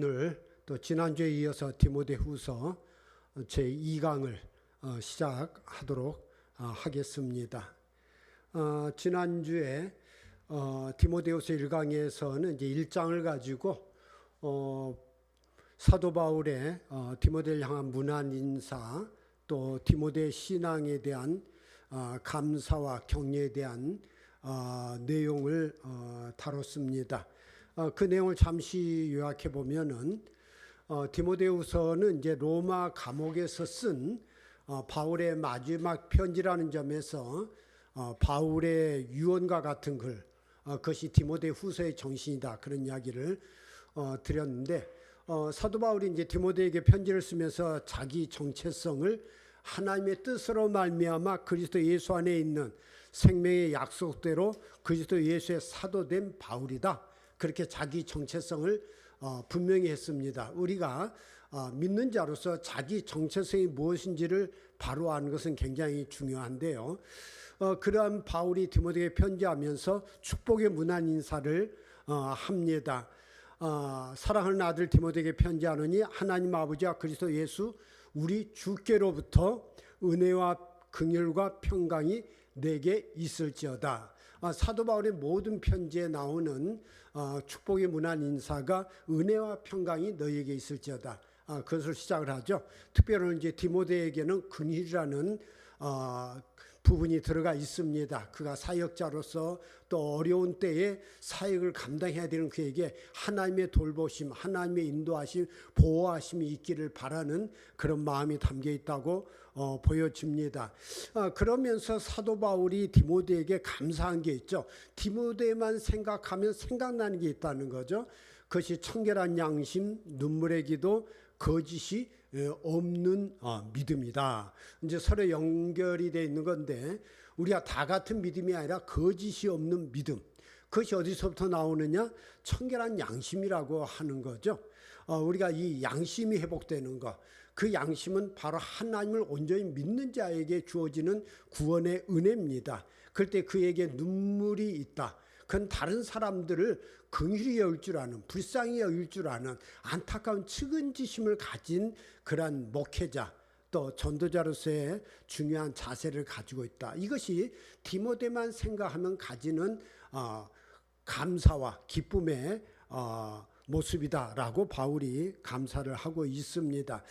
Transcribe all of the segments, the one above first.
오늘 또 지난주에 이어서 디모데후서 제2강을 시작하도록 하겠습니다. 지난주에 디모데후서 1강에서는 이제 1장을 가지고 사도 바울의 디모데를 향한 문안 인사, 또 디모데 신앙에 대한 감사와 격려에 대한 내용을 다뤘습니다. 그 내용을 잠시 요약해 보면은 디모데후서는 이제 로마 감옥에서 쓴 바울의 마지막 편지라는 점에서 바울의 유언과 같은 글, 그것이 디모데후서의 정신이다, 그런 이야기를 드렸는데, 사도 바울이 이제 디모데에게 편지를 쓰면서 자기 정체성을 하나님의 뜻으로 말미암아 그리스도 예수 안에 있는 생명의 약속대로 그리스도 예수의 사도된 바울이다, 그렇게 자기 정체성을 분명히 했습니다. 우리가 믿는 자로서 자기 정체성이 무엇인지를 바로 아는 것은 굉장히 중요한데요. 그러한 바울이 디모데에게 편지하면서 축복의 문안 인사를 합니다. 사랑하는 아들 디모데에게 편지하노니 하나님 아버지와 그리스도 예수 우리 주께로부터 은혜와 긍휼과 평강이 내게 있을지어다. 사도 바울의 모든 편지에 나오는 축복의 문안 인사가 은혜와 평강이 너희에게 있을지어다, 그것을 시작을 하죠. 특별히 이제 디모데에게는 긍휼이라는 부분이 들어가 있습니다. 그가 사역자로서 또 어려운 때에 사역을 감당해야 되는 그에게 하나님의 돌보심, 하나님의 인도하심, 보호하심이 있기를 바라는 그런 마음이 담겨 있다고 보여집니다. 그러면서 사도 바울이 디모데에게 감사한 게 있죠. 디모데만 생각하면 생각나는 게 있다는 거죠. 그것이 청결한 양심, 눈물의 기도, 거짓이 없는 믿음이다. 이제 서로 연결이 되어 있는 건데, 우리가 다 같은 믿음이 아니라 거짓이 없는 믿음, 그것이 어디서부터 나오느냐? 청결한 양심이라고 하는 거죠. 우리가 이 양심이 회복되는 것, 그 양심은 바로 하나님을 온전히 믿는 자에게 주어지는 구원의 은혜입니다. 그럴 때 그에게 눈물이 있다, 그건 다른 사람들을 긍휼히 여길 줄 아는, 불쌍히 여길 줄 아는 안타까운 측은지심을 가진 그러한 목회자, 또 전도자로서의 중요한 자세를 가지고 있다. 이것이 디모데만 생각하면 가지는 감사와 기쁨의 모습이다라고 바울이 감사를 하고 있습니다.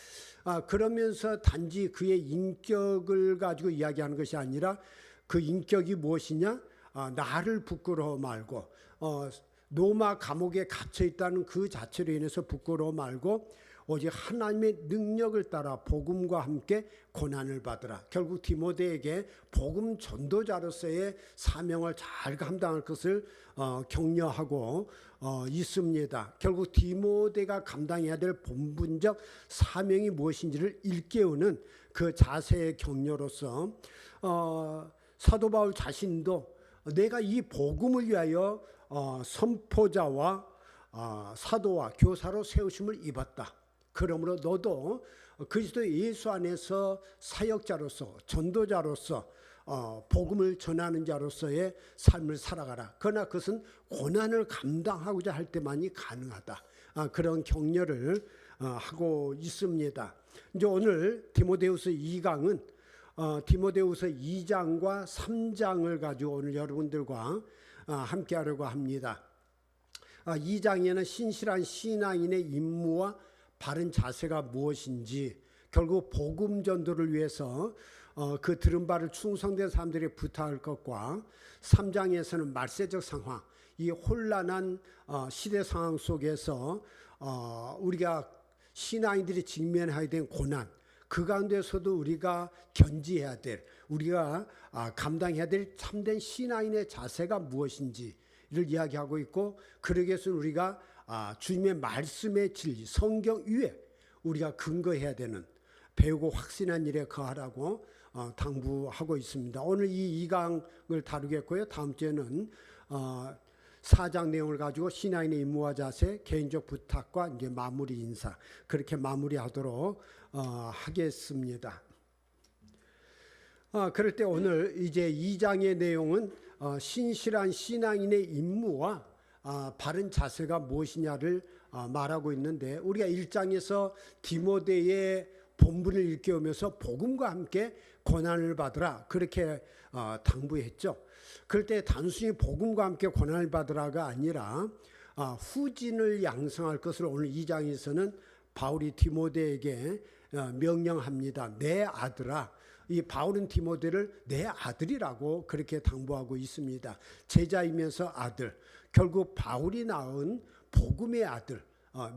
그러면서 단지 그의 인격을 가지고 이야기하는 것이 아니라 그 인격이 무엇이냐? 나를 부끄러워 말고, 로마 감옥에 갇혀 있다는 그 자체로 인해서 부끄러워 말고 오직 하나님의 능력을 따라 복음과 함께 고난을 받으라. 결국 디모데에게 복음 전도자로서의 사명을 잘 감당할 것을 격려하고 있습니다. 결국 디모데가 감당해야 될 본분적 사명이 무엇인지를 일깨우는 그 자세의 격려로서 사도 바울 자신도 내가 이 복음을 위하여 선포자와 사도와 교사로 세우심을 입었다. 그러므로 너도 그리스도 예수 안에서 사역자로서, 전도자로서 복음을 전하는 자로서의 삶을 살아가라. 그러나 그것은 고난을 감당하고자 할 때만이 가능하다. 그런 격려를 하고 있습니다. 이제 오늘 디모데후서 2강은 디모데후서 2장과 3장을 가지고 오늘 여러분들과 함께 하려고 합니다. 2장에는 신실한 신앙인의 임무와 바른 자세가 무엇인지, 결국 복음 전도를 위해서 그 들은 바를 충성된 사람들이 부탁할 것과, 3장에서는 말세적 상황, 이 혼란한 시대 상황 속에서 우리가 신앙인들이 직면해야 되는 고난, 그 가운데서도 우리가 견지해야 될, 우리가 감당해야 될 참된 신앙인의 자세가 무엇인지를 이야기하고 있고, 그러기 위해서는 우리가 주님의 말씀의 진리, 성경 위에 우리가 근거해야 되는, 배우고 확신한 일에 거하라고 당부하고 있습니다. 오늘 이 2강을 다루겠고요. 다음 주에는 4장 내용을 가지고 신앙인의 임무와 자세, 개인적 부탁과 이제 마무리 인사, 그렇게 마무리하도록 하겠습니다. 그럴 때 오늘 이제 2장의 내용은 신실한 신앙인의 임무와 바른 자세가 무엇이냐를 말하고 있는데, 우리가 1장에서 디모데의 본문을 일깨우면서 복음과 함께 고난을 받으라 그렇게 당부했죠. 그럴 때 단순히 복음과 함께 고난을 받으라가 아니라 후진을 양성할 것을 오늘 2장에서는 바울이 디모데에게 명령합니다. 내 아들아. 이 바울은 디모데를 내 아들이라고 그렇게 당부하고 있습니다. 제자이면서 아들. 결국 바울이 낳은 복음의 아들,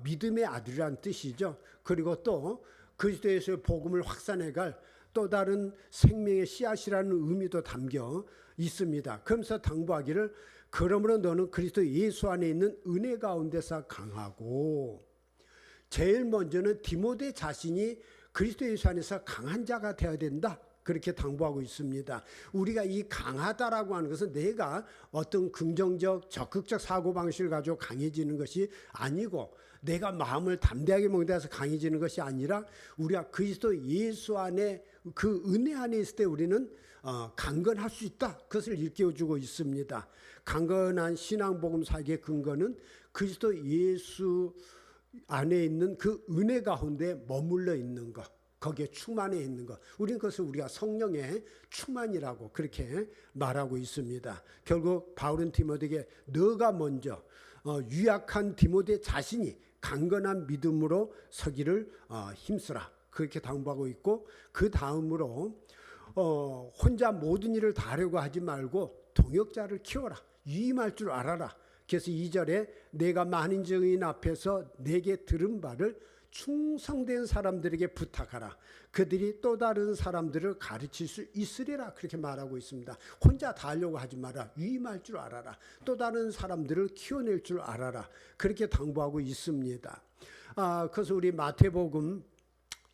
믿음의 아들이란 뜻이죠. 그리고 또 그리스도에서의 복음을 확산해갈 또 다른 생명의 씨앗이라는 의미도 담겨 있습니다. 그러면서 당부하기를 그러므로 너는 그리스도 예수 안에 있는 은혜 가운데서 강하고, 제일 먼저는 디모데 자신이 그리스도 예수 안에서 강한 자가 되어야 된다 그렇게 당부하고 있습니다. 우리가 이 강하다라고 하는 것은 내가 어떤 긍정적 적극적 사고방식을 가지고 강해지는 것이 아니고, 내가 마음을 담대하게 먹는다해서 강해지는 것이 아니라 우리가 그리스도 예수 안에 그 은혜 안에 있을 때 우리는 강건할 수 있다. 그것을 일깨워주고 있습니다. 강건한 신앙복음 사역의 근거는 그리스도 예수 안에 있는 그 은혜 가운데 머물러 있는 것, 거기에 충만해 있는 것, 우리는 그것을 우리가 성령의 충만이라고 그렇게 말하고 있습니다. 결국 바울은 디모데에게 너가 먼저 유약한 디모데 자신이 강건한 믿음으로 서기를 힘쓰라 그렇게 당부하고 있고, 그 다음으로 혼자 모든 일을 다 하려고 하지 말고 동역자를 키워라, 유임할 줄 알아라. 그래서 2절에 내가 많은 증인 앞에서 내게 들은 바를 충성된 사람들에게 부탁하라. 그들이 또 다른 사람들을 가르칠 수 있으리라 그렇게 말하고 있습니다. 혼자 다 하려고 하지 마라. 유임할 줄 알아라. 또 다른 사람들을 키워낼 줄 알아라. 그렇게 당부하고 있습니다. 그래서 우리 마태복음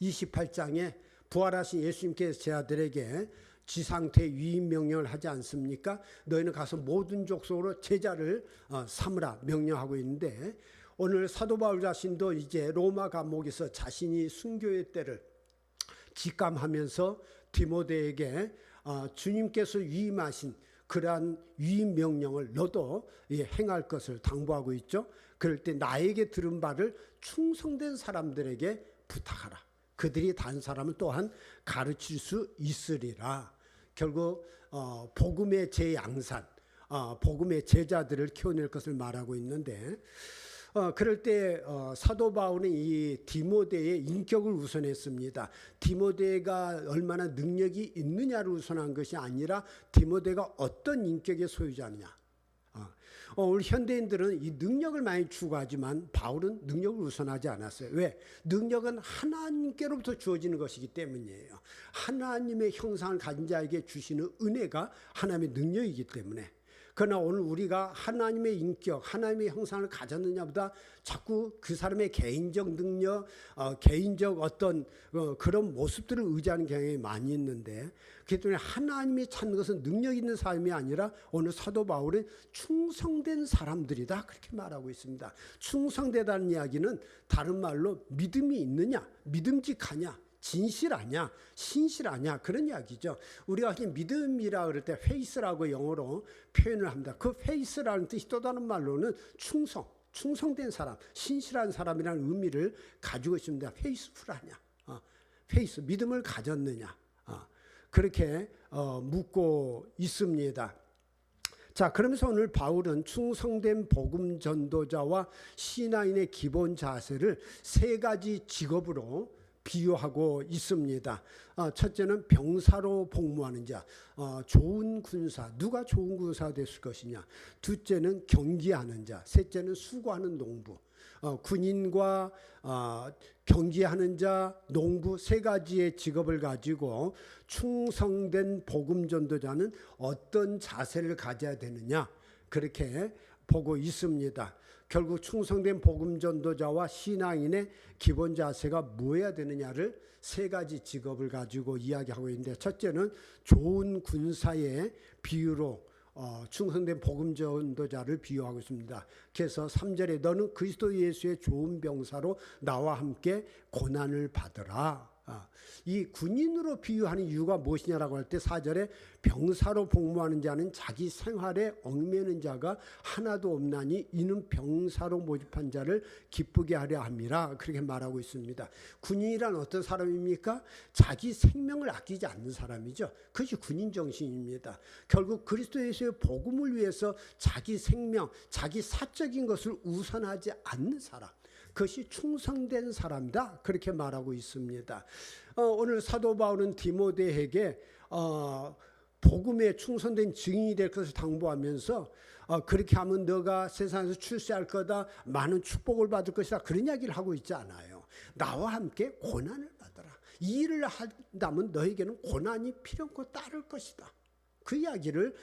28장에 부활하신 예수님께서 제 아들에게 지상태 위임 명령을 하지 않습니까? 너희는 가서 모든 족속으로 제자를 삼으라 명령하고 있는데, 오늘 사도 바울 자신도 이제 로마 감옥에서 자신이 순교의 때를 직감하면서 디모데에게 주님께서 위임하신 그러한 위임 명령을 너도 행할 것을 당부하고 있죠. 그럴 때 나에게 들은 바를 충성된 사람들에게 부탁하라. 그들이 다른 사람은 또한 가르칠 수 있으리라. 결국 복음의 재양산, 복음의 제자들을 키워낼 것을 말하고 있는데, 그럴 때 사도 바울은 이 디모데의 인격을 우선했습니다. 디모데가 얼마나 능력이 있느냐를 우선한 것이 아니라 디모데가 어떤 인격의 소유자느냐. 우리 현대인들은 이 능력을 많이 추구하지만 바울은 능력을 우선하지 않았어요. 왜? 능력은 하나님께로부터 주어지는 것이기 때문이에요. 하나님의 형상을 가진 자에게 주시는 은혜가 하나님의 능력이기 때문에. 그러나 오늘 우리가 하나님의 인격, 하나님의 형상을 가졌느냐보다 자꾸 그 사람의 개인적 능력, 개인적 어떤 그런 모습들을 의지하는 경향이 많이 있는데, 그렇기 때문에 하나님이 찾는 것은 능력 있는 사람이 아니라 오늘 사도 바울은 충성된 사람들이다 그렇게 말하고 있습니다. 충성되다는 이야기는 다른 말로 믿음이 있느냐, 믿음직하냐, 진실하냐, 신실하냐 그런 이야기죠. 우리가 믿음이라 그럴 때 페이스라고 영어로 표현을 합니다. 그 페이스라는 뜻이 또 다른 말로는 충성된 사람, 신실한 사람이라는 의미를 가지고 있습니다. 페이스풀하냐, 페이스, 믿음을 가졌느냐, 그렇게 묻고 있습니다. 자, 그러면서 오늘 바울은 충성된 복음 전도자와 신앙인의 기본 자세를 세 가지 직업으로 비유하고 있습니다. 첫째는 병사로 복무하는 자, 좋은 군사, 누가 좋은 군사가 됐을 것이냐. 둘째는 경기하는 자, 셋째는 수고하는 농부. 군인과 경기하는 자, 농부 세 가지의 직업을 가지고 충성된 복음 전도자는 어떤 자세를 가져야 되느냐 그렇게 보고 있습니다. 결국 충성된 복음 전도자와 신앙인의 기본 자세가 뭐여야 되느냐를 세 가지 직업을 가지고 이야기하고 있는데, 첫째는 좋은 군사의 비유로 충성된 복음 전도자를 비유하고 있습니다. 그래서 3절에 너는 그리스도 예수의 좋은 병사로 나와 함께 고난을 받으라. 이 군인으로 비유하는 이유가 무엇이냐라고 할 때 4절에 병사로 복무하는 자는 자기 생활에 얽매는 자가 하나도 없나니 이는 병사로 모집한 자를 기쁘게 하려 함이라 그렇게 말하고 있습니다. 군인이란 어떤 사람입니까? 자기 생명을 아끼지 않는 사람이죠. 그것이 군인 정신입니다. 결국 그리스도 예수의 복음을 위해서 자기 생명, 자기 사적인 것을 우선하지 않는 사람, 그것이 충성된 사람이다 그렇게 말하고 있습니다. 오늘 사도 바울은 디모데에게 복음에 충성된 증인이 될 것을 당부하면서 그렇게 하면 너가 세상에서 출세할 거다, 많은 축복을 받을 것이다, 그런 이야기를 하고 있지 않아요. 나와 함께 고난을 받아라. 이 일을 한다면 너에게는 고난이 필요 없고 따를 것이다. 그 이야기를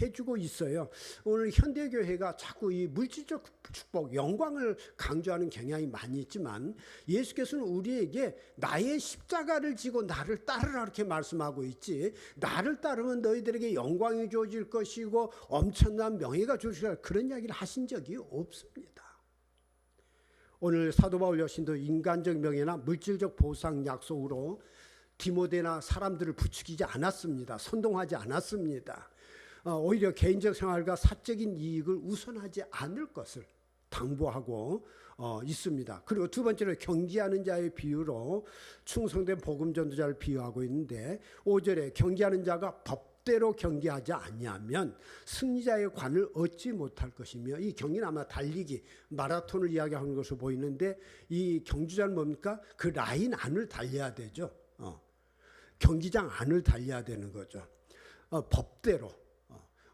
해주고 있어요. 오늘 현대교회가 자꾸 이 물질적 축복, 영광을 강조하는 경향이 많이 있지만 예수께서는 우리에게 나의 십자가를 지고 나를 따르라 이렇게 말씀하고 있지, 나를 따르면 너희들에게 영광이 주어질 것이고 엄청난 명예가 주어질 것이다, 그런 이야기를 하신 적이 없습니다. 오늘 사도 바울 여신도 인간적 명예나 물질적 보상 약속으로 디모데나 사람들을 부추기지 않았습니다. 선동하지 않았습니다. 오히려 개인적 생활과 사적인 이익을 우선하지 않을 것을 당부하고 있습니다. 그리고 두 번째로 경기하는 자의 비유로 충성된 복음 전도자를 비유하고 있는데 5절에 경기하는 자가 법대로 경기하지 아니하면 승리자의 관을 얻지 못할 것이며, 이 경기는 아마 달리기, 마라톤을 이야기하는 것으로 보이는데 이 경주자는 뭡니까? 그 라인 안을 달려야 되죠. 경기장 안을 달려야 되는 거죠. 법대로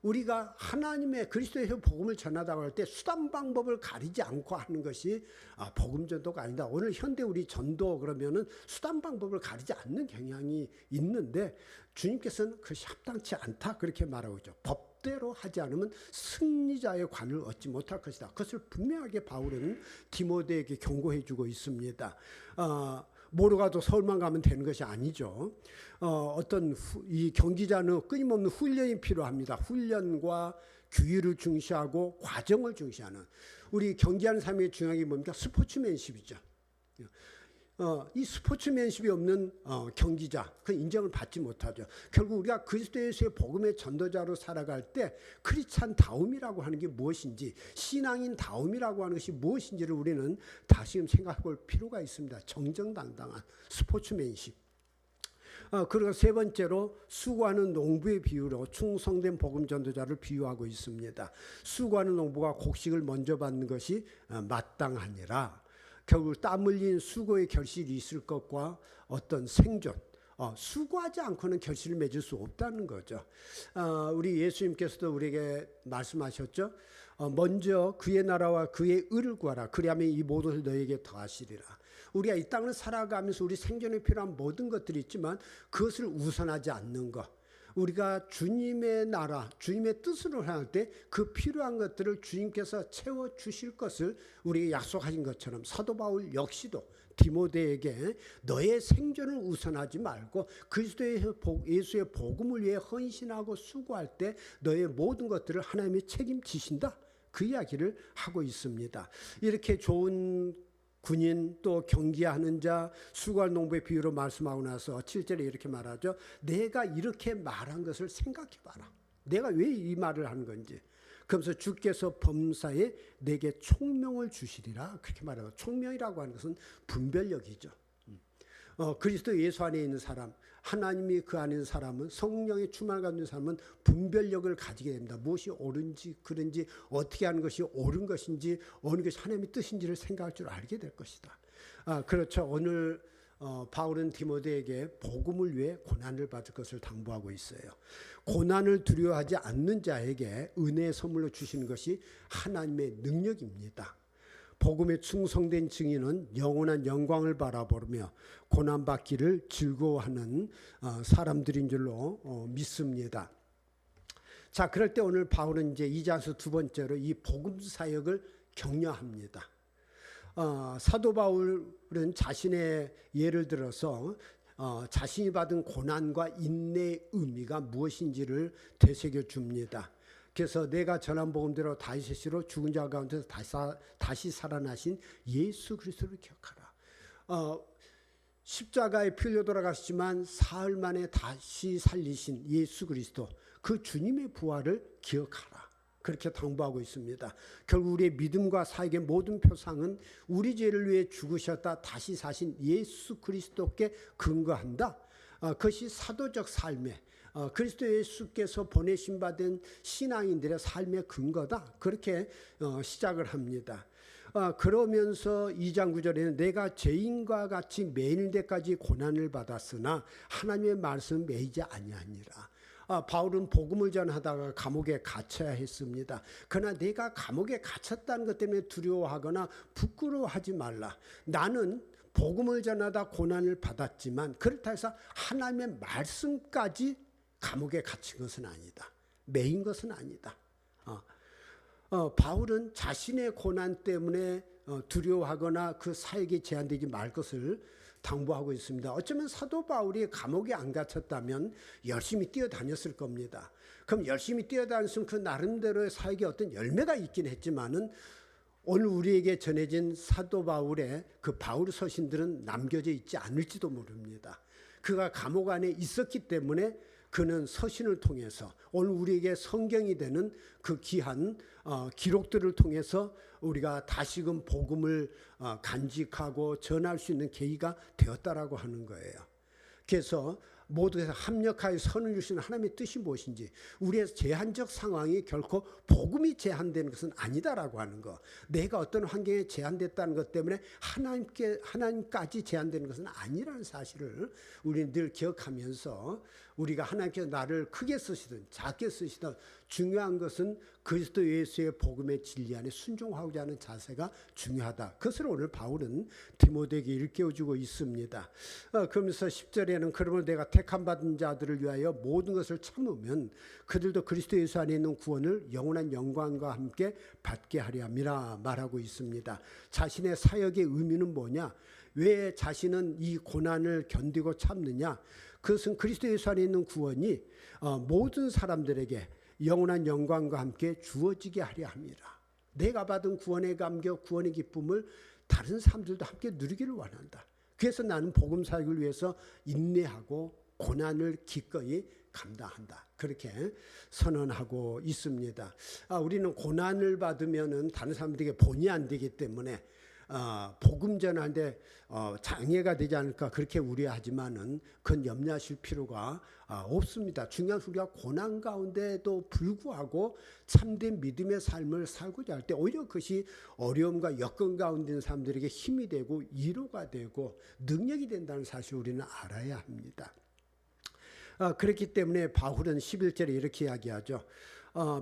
우리가 하나님의 그리스도의 복음을 전하다고 할 때 수단 방법을 가리지 않고 하는 것이 복음 전도가 아니다. 오늘 현대 우리 전도 그러면은 수단 방법을 가리지 않는 경향이 있는데 주님께서는 그것이 합당치 않다 그렇게 말하고 있죠. 법대로 하지 않으면 승리자의 관을 얻지 못할 것이다. 그것을 분명하게 바울은 디모데에게 경고해 주고 있습니다. 뭐로 가도 서울만 가면 되는 것이 아니죠. 어떤 이 경기자는 끊임없는 훈련이 필요합니다. 훈련과 규율을 중시하고 과정을 중시하는, 우리 경기하는 삶의 중요한 게 뭡니까? 스포츠맨십이죠. 이 스포츠맨십이 없는 경기자, 그 인정을 받지 못하죠. 결국 우리가 그리스도 예수의 복음의 전도자로 살아갈 때 크리스찬 다움이라고 하는 게 무엇인지, 신앙인 다움이라고 하는 것이 무엇인지를 우리는 다시금 생각해 볼 필요가 있습니다. 정정당당한 스포츠맨십. 그리고 세 번째로 수고하는 농부의 비유로 충성된 복음 전도자를 비유하고 있습니다. 수고하는 농부가 곡식을 먼저 받는 것이 마땅하니라. 결국 땀 흘린 수고의 결실이 있을 것과 어떤 생존, 수고하지 않고는 결실을 맺을 수 없다는 거죠. 우리 예수님께서도 우리에게 말씀하셨죠. 먼저 그의 나라와 그의 의를 구하라. 그리하면 이 모든 것을 너에게 더하시리라. 우리가 이 땅을 살아가면서 우리 생존에 필요한 모든 것들이 있지만 그것을 우선하지 않는 것, 우리가 주님의 나라, 주님의 뜻으로 향할 때 그 필요한 것들을 주님께서 채워주실 것을 우리에게 약속하신 것처럼 사도 바울 역시도 디모데에게 너의 생존을 우선하지 말고 그리스도의 예수의 복음을 위해 헌신하고 수고할 때 너의 모든 것들을 하나님이 책임지신다, 그 이야기를 하고 있습니다. 이렇게 좋은 군인, 또 경기하는 자, 수고할 농부의 비유로 말씀하고 나서 7절에 이렇게 말하죠. 내가 이렇게 말한 것을 생각해 봐라. 내가 왜 이 말을 한 건지. 그러면서 주께서 범사에 내게 총명을 주시리라 그렇게 말하고, 총명이라고 하는 것은 분별력이죠. 그리스도 예수 안에 있는 사람, 하나님이 그 안에 있는 사람은, 성령의 충만을 가진 사람은 분별력을 가지게 됩니다. 무엇이 옳은지 그른지, 어떻게 하는 것이 옳은 것인지, 어느 것이 하나님의 뜻인지를 생각할 줄 알게 될 것이다. 그렇죠. 오늘 바울은 디모데에게 복음을 위해 고난을 받을 것을 당부하고 있어요. 고난을 두려워하지 않는 자에게 은혜의 선물로 주시는 것이 하나님의 능력입니다. 복음에 충성된 증인은 영원한 영광을 바라보며 고난받기를 즐거워하는 사람들인 줄로 믿습니다. 자, 그럴 때 오늘 바울은 이제 2장에서 두 번째로 이 복음 사역을 격려합니다. 사도 바울은 자신의 예를 들어서 자신이 받은 고난과 인내의 의미가 무엇인지를 되새겨 줍니다. 그래서 내가 전한 복음대로 다윗의 죽은 자 가운데서 다시 살아나신 예수 그리스도를 기억하라. 십자가에 피 흘려 돌아가시지만 사흘 만에 다시 살리신 예수 그리스도, 그 주님의 부활을 기억하라. 그렇게 당부하고 있습니다. 결국 우리의 믿음과 사역의 모든 표상은 우리 죄를 위해 죽으셨다 다시 사신 예수 그리스도께 근거한다. 그것이 사도적 삶의 그리스도 예수께서 보내신 받은 신앙인들의 삶의 근거다. 그렇게 시작을 합니다. 그러면서 2장 9절에는 내가 죄인과 같이 매일 때까지 고난을 받았으나 하나님의 말씀 매이지 아니하니라. 바울은 복음을 전하다가 감옥에 갇혀야 했습니다. 그러나 내가 감옥에 갇혔다는 것 때문에 두려워하거나 부끄러워하지 말라. 나는 복음을 전하다 고난을 받았지만 그렇다 해서 하나님의 말씀까지 감옥에 갇힌 것은 아니다. 매인 것은 아니다. 바울은 자신의 고난 때문에 두려워하거나 그 사역이 제한되지 말 것을 당부하고 있습니다. 어쩌면 사도 바울이 감옥에 안 갇혔다면 열심히 뛰어다녔을 겁니다. 그럼 열심히 뛰어다녔으면 그 나름대로의 사역에 어떤 열매가 있긴 했지만은 오늘 우리에게 전해진 사도 바울의 그 바울 서신들은 남겨져 있지 않을지도 모릅니다. 그가 감옥 안에 있었기 때문에 그는 서신을 통해서 오늘 우리에게 성경이 되는 그 귀한 기록들을 통해서 우리가 다시금 복음을 간직하고 전할 수 있는 계기가 되었다라고 하는 거예요. 그래서 모두에서 합력하여 선을 주시는 하나님의 뜻이 무엇인지, 우리의 제한적 상황이 결코 복음이 제한되는 것은 아니다라고 하는 거. 내가 어떤 환경에 제한됐다는 것 때문에 하나님까지 제한되는 것은 아니라는 사실을 우리는 늘 기억하면서 우리가 하나님께서 나를 크게 쓰시든 작게 쓰시든 중요한 것은 그리스도 예수의 복음의 진리 안에 순종하고자 하는 자세가 중요하다. 그것을 오늘 바울은 디모데에게 일깨워주고 있습니다. 그러면서 10절에는 그러므로 내가 택함 받은 자들을 위하여 모든 것을 참으면 그들도 그리스도 예수 안에 있는 구원을 영원한 영광과 함께 받게 하려 함이라 말하고 있습니다. 자신의 사역의 의미는 뭐냐? 왜 자신은 이 고난을 견디고 참느냐? 그것은 그리스도 예수 안에 있는 구원이 모든 사람들에게 영원한 영광과 함께 주어지게 하려 함이라. 내가 받은 구원의 감격, 구원의 기쁨을 다른 사람들도 함께 누리기를 원한다. 그래서 나는 복음 사역을 위해서 인내하고 고난을 기꺼이 감당한다. 그렇게 선언하고 있습니다. 우리는 고난을 받으면은 다른 사람들에게 본의 안 되기 때문에 복음 전하는데 장애가 되지 않을까 그렇게 우려하지만은 그건 염려하실 필요가 없습니다. 중요한 우리가 고난 가운데도 불구하고 참된 믿음의 삶을 살고자 할 때 오히려 그것이 어려움과 여건 가운데 있는 사람들에게 힘이 되고 위로가 되고 능력이 된다는 사실을 우리는 알아야 합니다. 그렇기 때문에 바울은 11절에 이렇게 이야기하죠.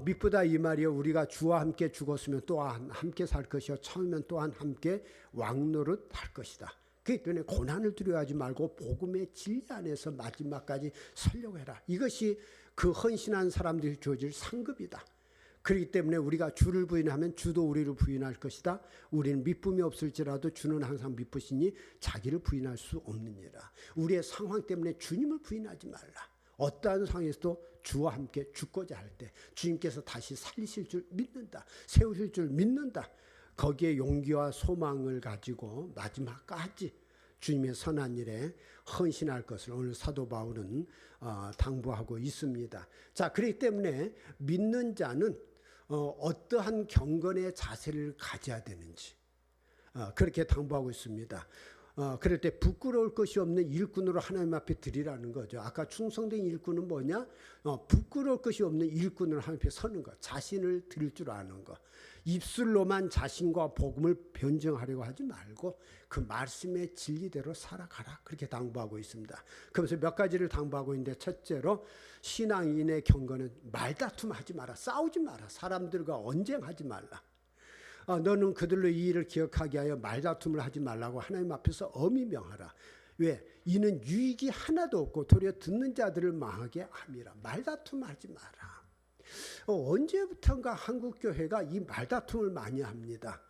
미쁘다 이 말이여, 우리가 주와 함께 죽었으면 또한 함께 살 것이요 처음엔 또한 함께 왕노릇 할 것이다. 그렇기 때문에 고난을 두려워하지 말고 복음의 진리 안에서 마지막까지 서려고 해라. 이것이 그 헌신한 사람들이 주어질 상급이다. 그렇기 때문에 우리가 주를 부인하면 주도 우리를 부인할 것이다. 우리는 미쁨이 없을지라도 주는 항상 미쁘시니 자기를 부인할 수 없느니라. 우리의 상황 때문에 주님을 부인하지 말라. 어떠한 상황에서도 주와 함께 죽고자 할 때 주님께서 다시 살리실 줄 믿는다. 세우실 줄 믿는다. 거기에 용기와 소망을 가지고 마지막까지 주님의 선한 일에 헌신할 것을 오늘 사도 바울은 당부하고 있습니다. 자, 그렇기 때문에 믿는 자는 어떠한 경건의 자세를 가져야 되는지 그렇게 당부하고 있습니다. 그럴 때 부끄러울 것이 없는 일꾼으로 하나님 앞에 드리라는 거죠. 아까 충성된 일꾼은 뭐냐? 부끄러울 것이 없는 일꾼으로 하나님 앞에 서는 것. 자신을 드릴 줄 아는 것. 입술로만 자신과 복음을 변증하려고 하지 말고 그 말씀의 진리대로 살아가라. 그렇게 당부하고 있습니다. 그래서 몇 가지를 당부하고 있는데, 첫째로 신앙인의 경건은 말다툼하지 마라. 싸우지 마라. 사람들과 언쟁하지 말라. 너는 그들로 이 일을 기억하게 하여 말다툼을 하지 말라고 하나님 앞에서 엄히 명하라. 왜? 이는 유익이 하나도 없고 도리어 듣는 자들을 망하게 함이라. 말다툼하지 마라. 언제부턴가 한국교회가 이 말다툼을 많이 합니다.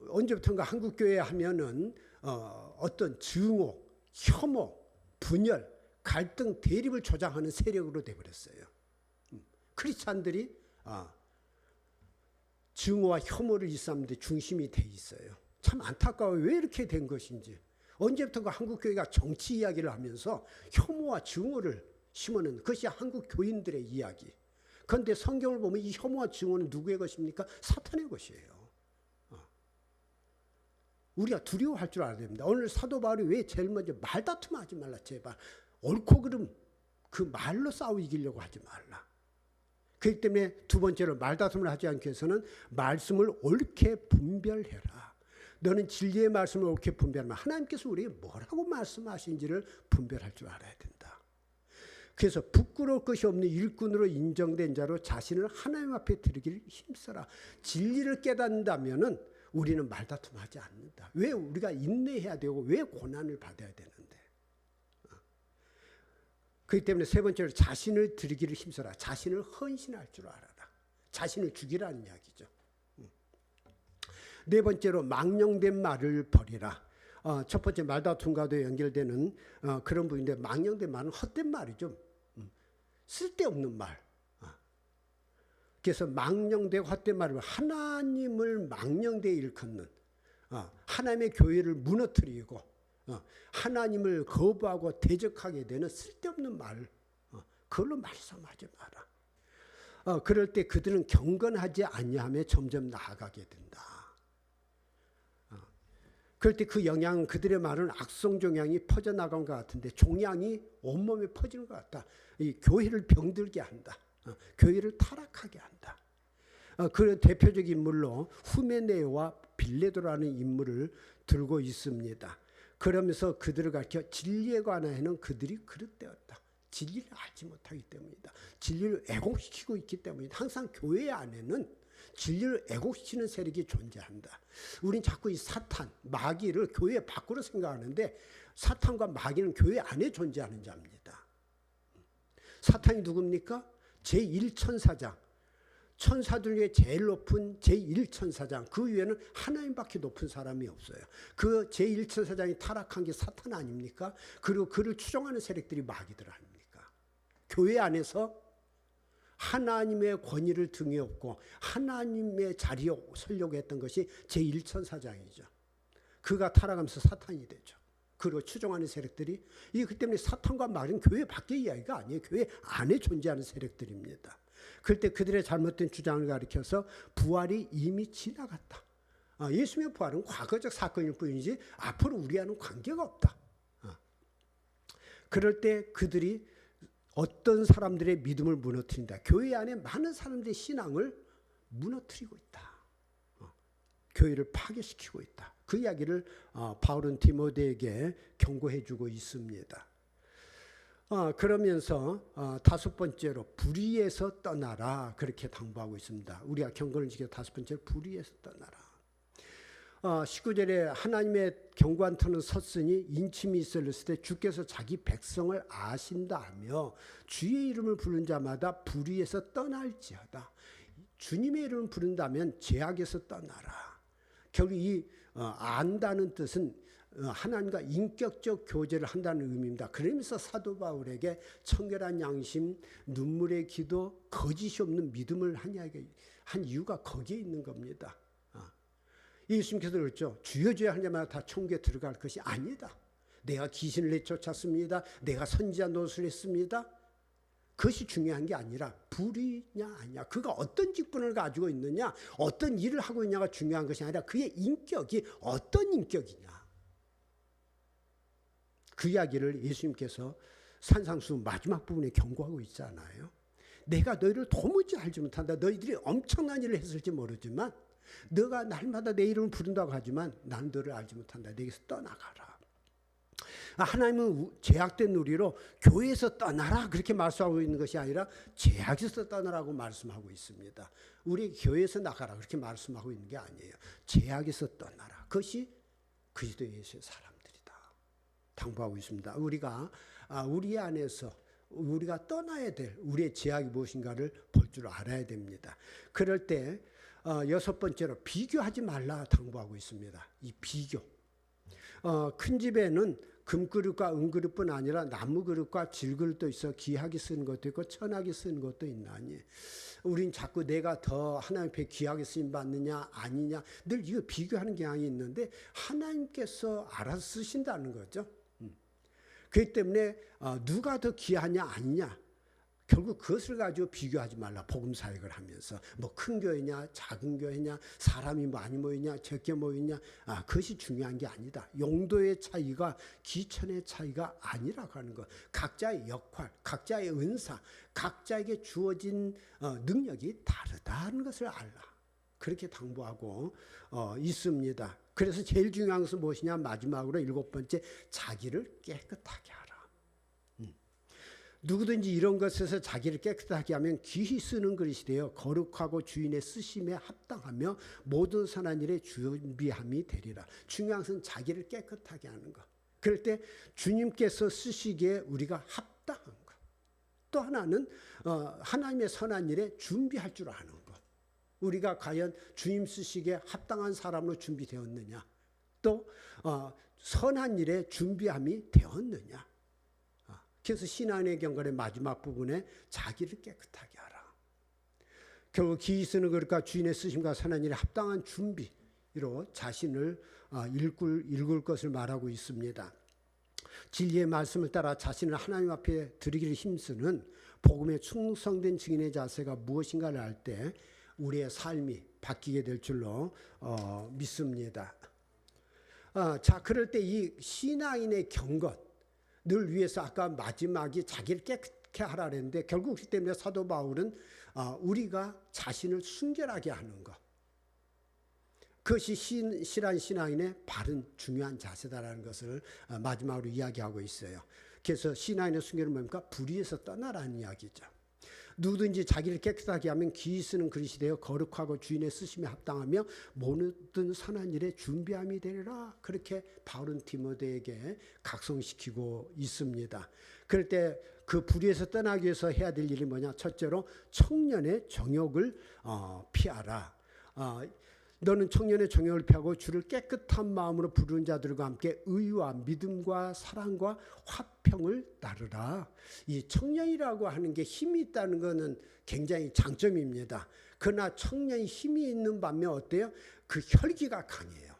언제부턴가 한국교회 하면은 어떤 증오, 혐오, 분열, 갈등, 대립을 조장하는 세력으로 되어버렸어요. 크리스찬들이 증오와 혐오를 이 사람들이 중심이 돼 있어요. 참 안타까워요. 왜 이렇게 된 것인지. 언제부턴가 한국 교회가 정치 이야기를 하면서 혐오와 증오를 심어는 것이 한국 교인들의 이야기. 그런데 성경을 보면 이 혐오와 증오는 누구의 것입니까? 사탄의 것이에요. 우리가 두려워할 줄 알아야 됩니다. 오늘 사도 바울이 왜 제일 먼저 말다툼 하지 말라 제발. 옳고 그름 그 말로 싸워 이기려고 하지 말라. 그렇기 때문에 두 번째로 말다툼을 하지 않기 위해서는 말씀을 옳게 분별해라. 너는 진리의 말씀을 옳게 분별하면 하나님께서 우리에게 뭐라고 말씀하신지를 분별할 줄 알아야 된다. 그래서 부끄러울 것이 없는 일꾼으로 인정된 자로 자신을 하나님 앞에 드리기를 힘써라. 진리를 깨닫는다면은 우리는 말다툼하지 않는다. 왜 우리가 인내해야 되고 왜 고난을 받아야 되는데. 그렇기 때문에 세 번째로 자신을 드리기를 힘써라. 자신을 헌신할 줄 알아라. 자신을 죽이라는 이야기죠. 네 번째로 망령된 말을 버리라. 첫 번째 말다툼과도 연결되는 그런 부분인데 망령된 말은 헛된 말이죠. 쓸데없는 말. 그래서 망령되고 헛된 말을 하나님을 망령되게 일컫는 하나님의 교회를 무너뜨리고 하나님을 거부하고 대적하게 되는 쓸데없는 말 그걸로 말씀하지 마라. 그럴 때 그들은 경건하지 아니하며 점점 나아가게 된다. 그럴 때 그 영향은 그들의 말은 악성 종양이 퍼져나간 것 같은데 종양이 온몸에 퍼지는 것 같다. 이 교회를 병들게 한다. 교회를 타락하게 한다. 그 대표적 인물로 후메네오와 빌레도라는 인물을 들고 있습니다. 그러면서 그들을 가르쳐 진리에 관하여는 그들이 그릇되었다. 진리를 알지 못하기 때문이다. 진리를 왜곡시키고 있기 때문이다. 항상 교회 안에는 진리를 왜곡시키는 세력이 존재한다. 우린 자꾸 이 사탄, 마귀를 교회 밖으로 생각하는데 사탄과 마귀는 교회 안에 존재하는 자입니다. 사탄이 누굽니까? 제1천사장. 천사들 중에 제일 높은 제1천사장. 그 위에는 하나님밖에 높은 사람이 없어요. 그 제1천사장이 타락한 게 사탄 아닙니까? 그리고 그를 추종하는 세력들이 마귀들 아닙니까? 교회 안에서 하나님의 권위를 등에 업고 하나님의 자리에 서려고 했던 것이 제1천사장이죠. 그가 타락하면서 사탄이 되죠. 그리고 추종하는 세력들이 그 때문에 사탄과 마귀는 교회 밖의 이야기가 아니에요. 교회 안에 존재하는 세력들입니다. 그럴 때 그들의 잘못된 주장을 가리켜서 부활이 이미 지나갔다. 예수님의 부활은 과거적 사건일 뿐이지 앞으로 우리와는 관계가 없다. 그럴 때 그들이 어떤 사람들의 믿음을 무너뜨린다. 교회 안에 많은 사람들의 신앙을 무너뜨리고 있다. 교회를 파괴시키고 있다. 그 이야기를 바울은 디모데에게 경고해 주고 있습니다. 그러면서 다섯 번째로 불의에서 떠나라 그렇게 당부하고 있습니다. 우리가 경고를 지켜 다섯 번째로 불의에서 떠나라. 19절에 하나님의 경고한 터는 섰으니 인침이 있었을 때 주께서 자기 백성을 아신다며 주의 이름을 부른 자마다 불의에서 떠날지어다. 주님의 이름을 부른다면 죄악에서 떠나라. 결국 이 안다는 뜻은 하나님과 인격적 교제를 한다는 의미입니다. 그러면서 사도 바울에게 청결한 양심, 눈물의 기도, 거짓이 없는 믿음을 한 이유가 거기에 있는 겁니다. 예수님께서 그랬죠. 주여 주여 할 때마다 다 천국에 들어갈 것이 아니다. 내가 귀신을 내쫓았습니다. 내가 선지자 노릇을 했습니다. 그것이 중요한 게 아니라 불의냐 아니냐. 그가 어떤 직분을 가지고 있느냐, 어떤 일을 하고 있냐가 중요한 것이 아니라 그의 인격이 어떤 인격이냐. 그 이야기를 예수님께서 산상수 마지막 부분에 경고하고 있잖아요. 내가 너희를 도무지 알지 못한다. 너희들이 엄청난 일을 했을지 모르지만 너가 날마다 내 이름을 부른다고 하지만 나는 너를 알지 못한다. 내게서 떠나가라. 하나님은 죄악된 누리로 교회에서 떠나라 그렇게 말씀하고 있는 것이 아니라 죄악에서 떠나라고 말씀하고 있습니다. 우리 교회에서 나가라 그렇게 말씀하고 있는 게 아니에요. 죄악에서 떠나라. 그것이 그리스도 예수의 사람들이다. 당부하고 있습니다. 우리가 우리 안에서 우리가 떠나야 될 우리의 죄악이 무엇인가를 볼 줄 알아야 됩니다. 그럴 때 여섯 번째로 비교하지 말라 당부하고 있습니다. 이 비교. 큰 집에는 금그릇과 은그릇뿐 아니라 나무그릇과 질그릇도 있어 귀하게 쓰는 것도 있고 천하게 쓰는 것도 있나니. 우린 자꾸 내가 더 하나님 앞에 귀하게 쓰임 받느냐 아니냐 늘 이거 비교하는 경향이 있는데 하나님께서 알아서 쓰신다는 거죠. 그렇기 때문에 누가 더 귀하냐 아니냐 결국 그것을 가지고 비교하지 말라. 복음 사역을 하면서 뭐 큰 교회냐 작은 교회냐 사람이 많이 모이냐 적게 모이냐 그것이 중요한 게 아니다. 용도의 차이가 기천의 차이가 아니라고 하는 것. 각자의 역할, 각자의 은사, 각자에게 주어진 능력이 다르다는 것을 알라. 그렇게 당부하고 있습니다. 그래서 제일 중요한 것은 무엇이냐? 마지막으로 7번째, 자기를 깨끗하게 하라. 누구든지 이런 것에서 자기를 깨끗하게 하면 귀히 쓰는 그릇이 되어 거룩하고 주인의 쓰심에 합당하며 모든 선한 일에 준비함이 되리라. 중요한 것은 자기를 깨끗하게 하는 것. 그럴 때 주님께서 쓰시기에 우리가 합당한 것. 또 하나는 하나님의 선한 일에 준비할 줄 아는 것. 우리가 과연 주님 쓰시기에 합당한 사람으로 준비되었느냐. 또 선한 일에 준비함이 되었느냐. 그래서 신앙의 경건의 마지막 부분에 자기를 깨끗하게 하라. 결국 기이 쓰는 그릇과 주인의 쓰심과 선한 일에 합당한 준비로 자신을 일굴 것을 말하고 있습니다. 진리의 말씀을 따라 자신을 하나님 앞에 드리기를 힘쓰는 복음에 충성된 증인의 자세가 무엇인가를 알 때 우리의 삶이 바뀌게 될 줄로 믿습니다. 자, 그럴 때 이 신앙인의 경건 늘 위해서 아까 마지막이 자기를 깨끗게 하라 그랬는데 결국 그 때문에 사도 바울은 우리가 자신을 순결하게 하는 것. 그것이 실한 신앙인의 바른 중요한 자세다라는 것을 마지막으로 이야기하고 있어요. 그래서 신앙인의 순결은 뭡니까? 불의에서 떠나라는 이야기죠. 누구든지 자기를 깨끗하게 하면 귀히 쓰는 그릇이 되어 거룩하고 주인의 쓰심에 합당하며 모든 선한 일에 준비함이 되리라. 그렇게 바울은 디모데에게 각성시키고 있습니다. 그럴 때 그 불의에서 떠나기 위해서 해야 될 일이 뭐냐? 첫째로 청년의 정욕을 피하라. 너는 청년의 정욕을 피하고 주를 깨끗한 마음으로 부르는 자들과 함께 의와 믿음과 사랑과 화평을 따르라. 이 청년이라고 하는 게 힘이 있다는 것은 굉장히 장점입니다. 그러나 청년이 힘이 있는 반면 어때요? 그 혈기가 강해요.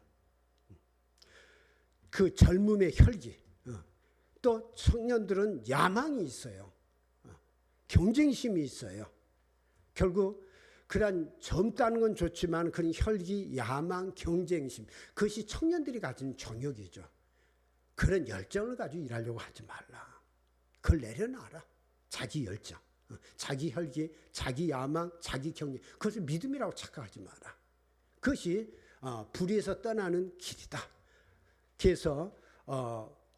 그 젊음의 혈기. 또 청년들은 야망이 있어요. 경쟁심이 있어요. 결국 그런 젊다는 건 좋지만 그런 혈기, 야망, 경쟁심 그것이 청년들이 가진 정욕이죠. 그런 열정을 가지고 일하려고 하지 말라. 그걸 내려놔라. 자기 열정, 자기 혈기, 자기 야망, 자기 경쟁 그것을 믿음이라고 착각하지 마라. 그것이 불의에서 떠나는 길이다. 그래서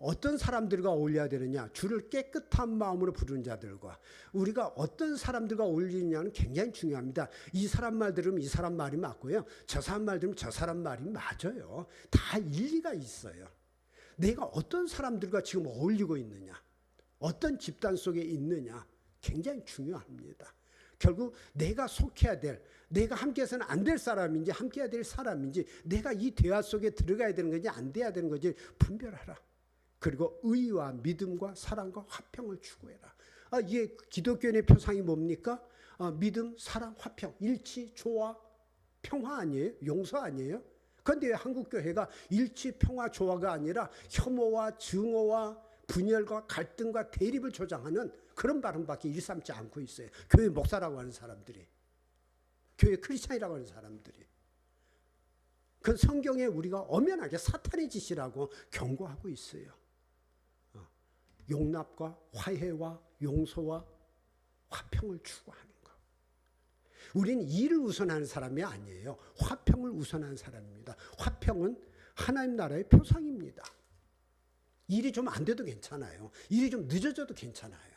어떤 사람들과 어울려야 되느냐? 주를 깨끗한 마음으로 부르는 자들과 우리가 어떤 사람들과 어울리느냐는 굉장히 중요합니다. 이 사람 말 들으면 이 사람 말이 맞고요. 저 사람 말 들으면 저 사람 말이 맞아요. 다 일리가 있어요. 내가 어떤 사람들과 지금 어울리고 있느냐? 어떤 집단 속에 있느냐? 굉장히 중요합니다. 결국 내가 속해야 될, 내가 함께해서는 안 될 사람인지 함께해야 될 사람인지 내가 이 대화 속에 들어가야 되는 건지 안 돼야 되는 건지 분별하라. 그리고 의와 믿음과 사랑과 화평을 추구해라. 이게 기독교인의 표상이 뭡니까? 믿음, 사랑, 화평, 일치, 조화, 평화 아니에요? 용서 아니에요? 그런데 왜 한국교회가 일치, 평화, 조화가 아니라 혐오와 증오와 분열과 갈등과 대립을 조장하는 그런 발언밖에 일삼지 않고 있어요. 교회 목사라고 하는 사람들이. 교회 크리스찬이라고 하는 사람들이. 그 성경에 우리가 엄연하게 사탄의 짓이라고 경고하고 있어요. 용납과 화해와 용서와 화평을 추구하는 것. 우리는 일을 우선하는 사람이 아니에요. 화평을 우선하는 사람입니다. 화평은 하나님 나라의 표상입니다. 일이 좀 안 돼도 괜찮아요. 일이 좀 늦어져도 괜찮아요.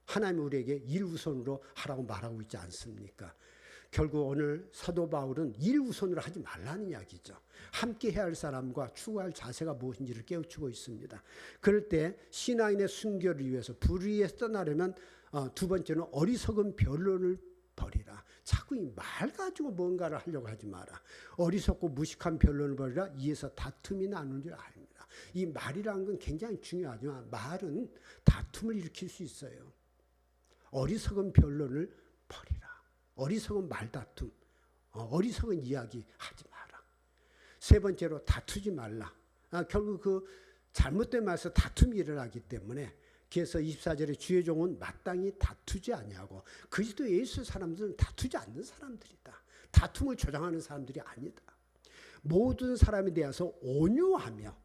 하나님 우리에게 일 우선으로 하라고 말하고 있지 않습니까? 결국 오늘 사도 바울은 일 우선으로 하지 말라는 이야기죠. 함께 해야 할 사람과 추구할 자세가 무엇인지를 깨우치고 있습니다. 그럴 때 신앙인의 순결을 위해서 불의에서 떠나려면 두 번째는 어리석은 변론을 버리라. 자꾸 이 말 가지고 뭔가를 하려고 하지 마라. 어리석고 무식한 변론을 버리라. 이에서 다툼이 나는 줄 압니다. 이 말이라는 건 굉장히 중요하지만 말은 다툼을 일으킬 수 있어요. 어리석은 변론을 버리라. 어리석은 말다툼, 어리석은 이야기 하지 마라. 세 번째로 다투지 말라. 결국 그 잘못된 말에서 다툼이 일어나기 때문에 그래서 24절에 주의 종은 마땅히 다투지 아니하고 그리스도 예수 사람들은 다투지 않는 사람들이다. 다툼을 조장하는 사람들이 아니다. 모든 사람에 대해서 온유하며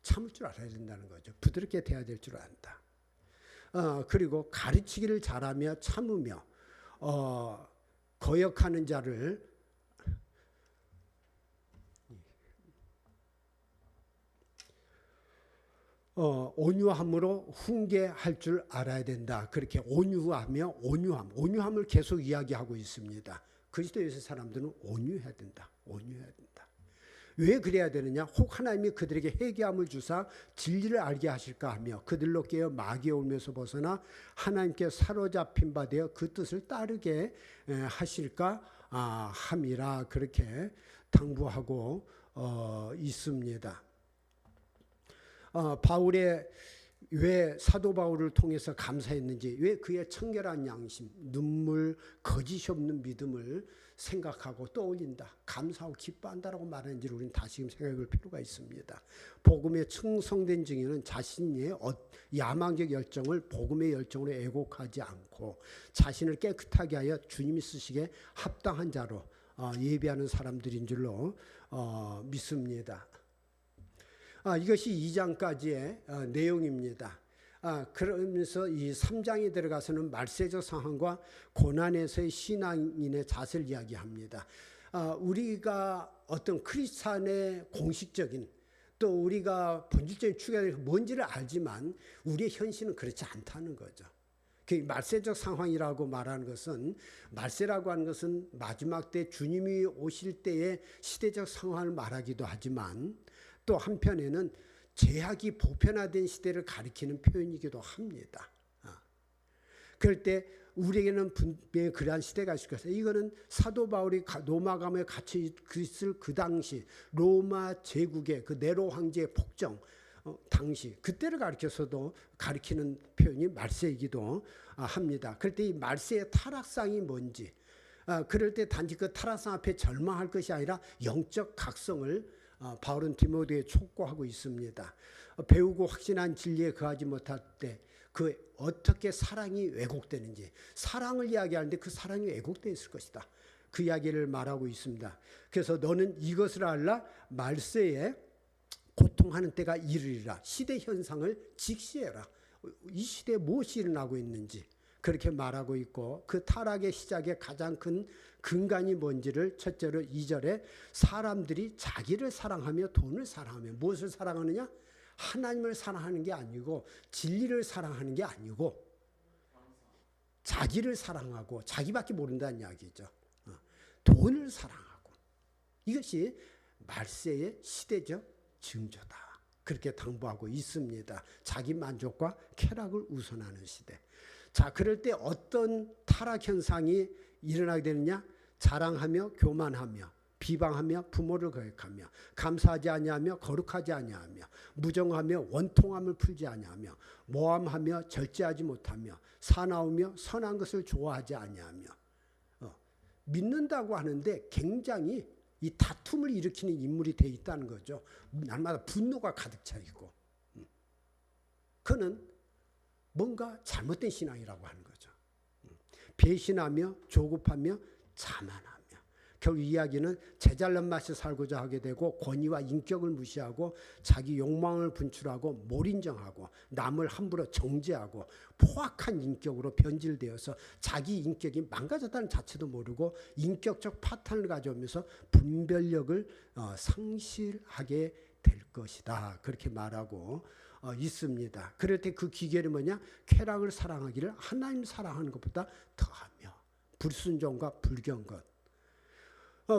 참을 줄 알아야 된다는 거죠. 부드럽게 대해야 될 줄 안다. 그리고 가르치기를 잘하며 참으며 거역하는 자를 온유함으로 훈계할 줄 알아야 된다. 그렇게 온유하며 온유함을 계속 이야기하고 있습니다. 그리스도 예수 사람들은 온유해야 된다. 온유해야 된다. 왜 그래야 되느냐? 혹 하나님이 그들에게 회개함을 주사 진리를 알게 하실까 하며 그들로 깨어 마귀의 올면서 벗어나 하나님께 사로잡힌 바 되어 그 뜻을 따르게 하실까 함이라 그렇게 당부하고 있습니다. 바울의 왜 사도 바울을 통해서 감사했는지, 왜 그의 청결한 양심, 눈물, 거짓이 없는 믿음을 생각하고 떠올린다, 감사하고 기뻐한다라고 말하는지를 우리는 다시금 생각할 필요가 있습니다. 복음에 충성된 증인은 자신의 야망적 열정을 복음의 열정으로 애곡하지 않고 자신을 깨끗하게 하여 주님이 쓰시기에 합당한 자로 예비하는 사람들인 줄로 믿습니다. 이것이 2장까지의 내용입니다. 그러면서 이 3장에 들어가서는 말세적 상황과 고난에서의 신앙인의 자세를 이야기합니다. 우리가 어떤 크리스찬의 공식적인 또 우리가 본질적인 추구가 뭔지를 알지만 우리의 현실은 그렇지 않다는 거죠. 그 말세적 상황이라고 말하는 것은, 말세라고 하는 것은 마지막 때 주님이 오실 때의 시대적 상황을 말하기도 하지만 또 한편에는 죄악이 보편화된 시대를 가리키는 표현이기도 합니다. 그럴 때 우리에게는 분명히 그러한 시대가 있을 것이다. 이거는 사도 바울이 로마 감에 갇혀 있을 그 당시 로마 제국의 그 네로 황제의 폭정 당시 그때를 가리키는 표현이 말세이기도 합니다. 그럴 때 이 말세의 타락상이 뭔지, 그럴 때 단지 그 타락상 앞에 절망할 것이 아니라 영적 각성을 바울은 디모데에 촉구하고 있습니다. 배우고 확신한 진리에 거하지 못할 때 그 어떻게 사랑이 왜곡되는지, 사랑을 이야기하는데 그 사랑이 왜곡되어 있을 것이다, 그 이야기를 말하고 있습니다. 그래서 너는 이것을 알라, 말세에 고통하는 때가 이르리라. 시대 현상을 직시해라. 이 시대에 무엇이 일어나고 있는지 그렇게 말하고 있고, 그 타락의 시작의 가장 큰 근간이 뭔지를 첫째로 2절에 사람들이 자기를 사랑하며 돈을 사랑하며, 무엇을 사랑하느냐? 하나님을 사랑하는 게 아니고 진리를 사랑하는 게 아니고 자기를 사랑하고 자기밖에 모른다는 이야기죠. 돈을 사랑하고, 이것이 말세의 시대적 징조다, 그렇게 당부하고 있습니다. 자기 만족과 쾌락을 우선하는 시대. 자, 그럴 때 어떤 타락 현상이 일어나게 되느냐? 자랑하며 교만하며 비방하며 부모를 거역하며 감사하지 아니하며 거룩하지 아니하며 무정하며 원통함을 풀지 아니하며 모함하며 절제하지 못하며 사나우며 선한 것을 좋아하지 아니하며, 믿는다고 하는데 굉장히 이 다툼을 일으키는 인물이 되어 있다는 거죠. 날마다 분노가 가득 차 있고, 그는 뭔가 잘못된 신앙이라고 하는 거죠. 배신하며 조급하며 자만하며, 결국 이야기는 제잘난 맛에 살고자 하게 되고 권위와 인격을 무시하고 자기 욕망을 분출하고 몰인정하고 남을 함부로 정죄하고 포악한 인격으로 변질되어서 자기 인격이 망가졌다는 자체도 모르고 인격적 파탄을 가져오면서 분별력을 상실하게 될 것이다, 그렇게 말하고 있습니다. 그럴 때 그 기결이 뭐냐? 쾌락을 사랑하기를 하나님 사랑하는 것보다 더하며 불순종과 불경건.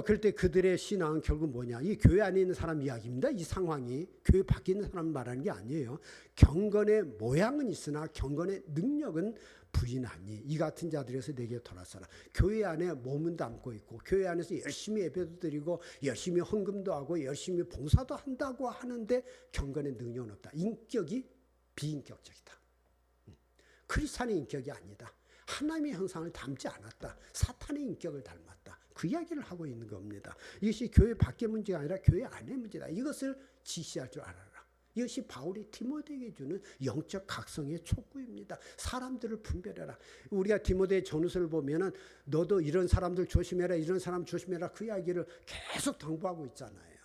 그럴 때 그들의 신앙은 결국 뭐냐? 이 교회 안에 있는 사람 이야기입니다. 이 상황이 교회 밖에 있는 사람 말하는 게 아니에요. 경건의 모양은 있으나 경건의 능력은 부인하니 이 같은 자들에서 내게 돌아서라. 교회 안에 몸은 담고 있고 교회 안에서 열심히 예배도 드리고 열심히 헌금도 하고 열심히 봉사도 한다고 하는데 경건의 능력은 없다. 인격이 비인격적이다. 크리스찬의 인격이 아니다. 하나님의 형상을 닮지 않았다. 사탄의 인격을 닮았다. 그 이야기를 하고 있는 겁니다. 이것이 교회 밖의 문제가 아니라 교회 안의 문제다. 이것을 지시할 줄 알아라. 이것이 바울이 디모데에게 주는 영적 각성의 촉구입니다. 사람들을 분별해라. 우리가 디모데 전후서를 보면은 너도 이런 사람들 조심해라, 이런 사람 조심해라 그 이야기를 계속 당부하고 있잖아요.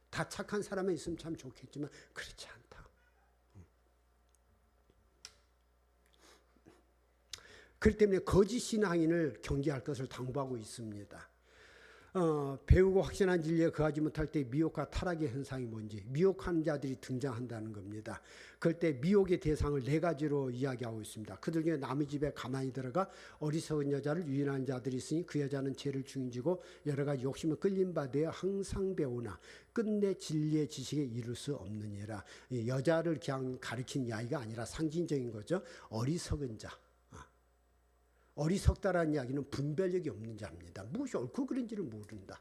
다 착한 사람이 있으면 참 좋겠지만 그렇지 않다. 그렇기 때문에 거짓 신앙인을 경계할 것을 당부하고 있습니다. 배우고 확신한 진리에 거하지 못할 때 미혹과 타락의 현상이 뭔지, 미혹하는 자들이 등장한다는 겁니다. 그럴 때 미혹의 대상을 네 가지로 이야기하고 있습니다. 그들 중에 남의 집에 가만히 들어가 어리석은 여자를 유인한 자들이 있으니 그 여자는 죄를 중지고 여러 가지 욕심에 끌린 바 되어 항상 배우나 끝내 진리의 지식에 이룰 수 없느니라. 여자를 그냥 가리킨 이야기가 아니라 상징적인 거죠. 어리석은 자. 어리석다라는 이야기는 분별력이 없는 자입니다. 무엇이 옳고 그른지를 모른다.